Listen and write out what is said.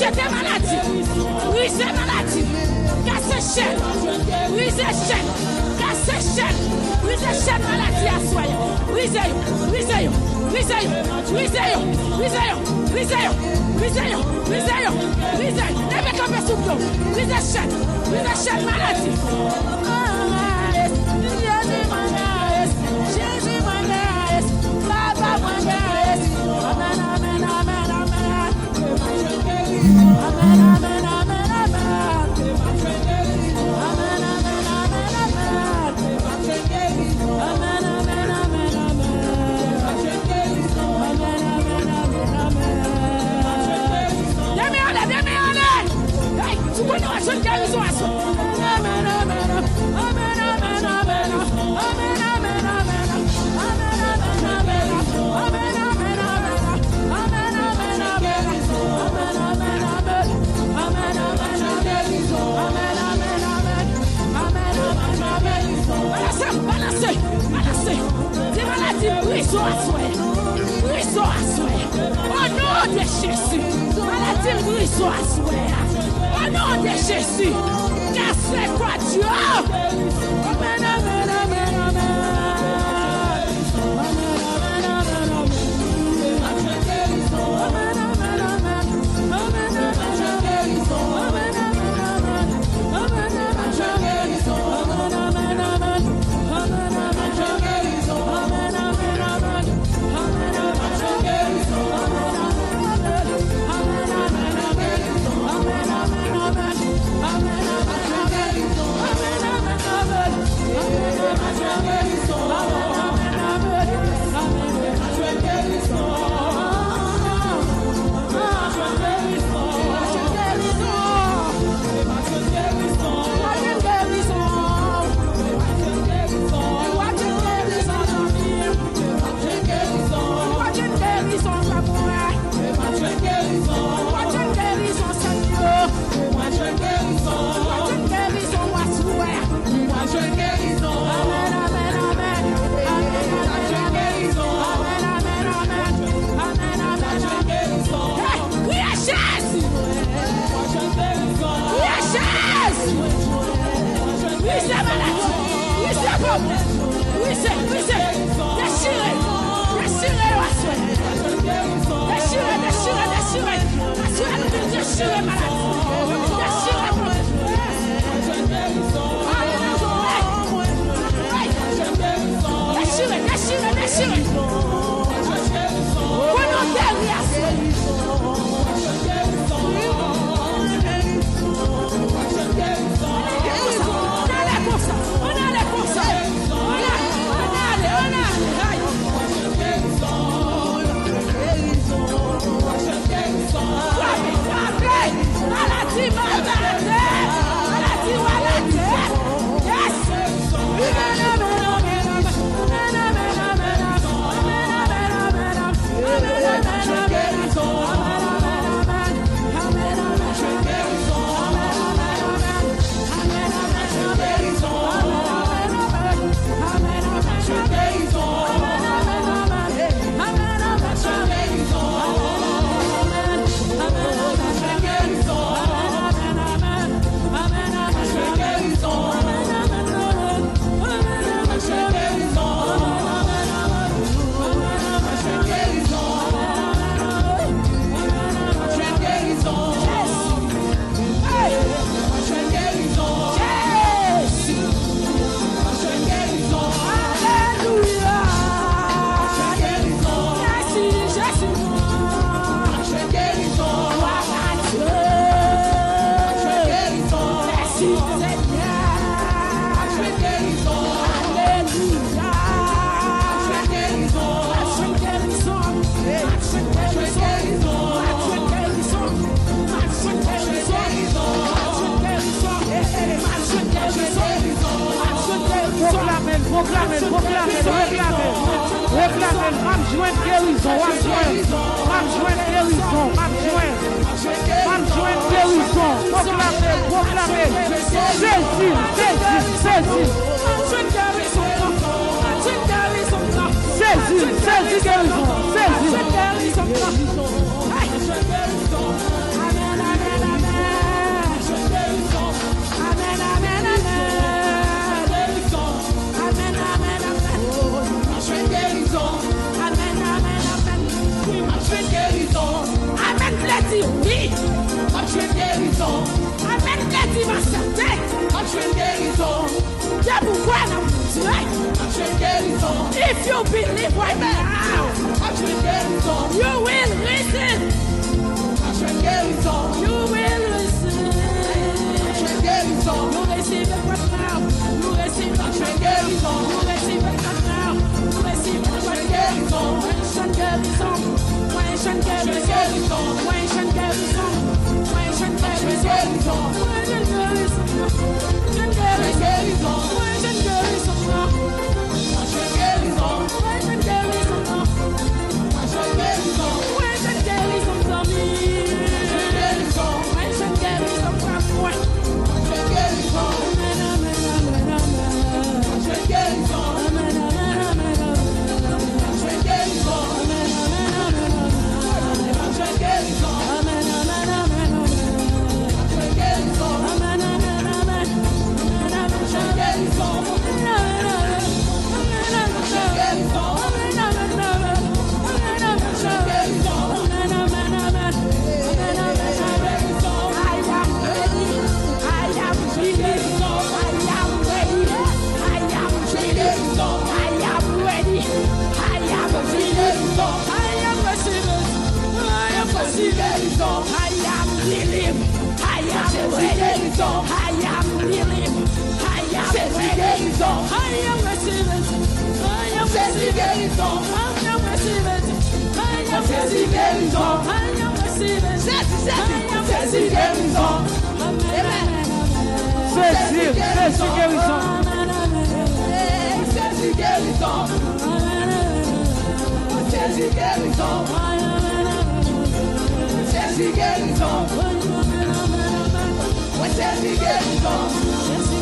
J'étais maladie. Oui, c'est maladie. Casse chaîne. Oui, c'est chaîne. Casse chaîne. Oui, c'est chaîne maladie à soi. Oui, c'est oui, c'est oui, c'est oui, c'est oui, c'est oui, c'est oui, c'est oui, c'est oui, c'est levez comme un souffle. Oui, c'est chaîne. Oui, c'est chaîne maladie. Jésus, Baba, amen, amen, amen, amen. Amen, amen, amen, amen. Amen, amen, amen, amen. Amen, amen, amen, amen. Demi allez. Hey, tu connais la jeune guérison à soi. Amen, amen, amen, amen, amen, amen, amen, amen. Balancez. Des maladies, brisons à soi. Au nom de Jésus. Maladie, brisons à soi. Au nom de Jésus. Casse quoi Dieu. Amen, amen, amen, amen. guérison, proclamez, saisis, guérison, oui. Amen, dit ma santé. If you believe right now, you will receive. You will receive. You receive it right now. You receive it right now. You receive it right now. You receive it right now. guérison.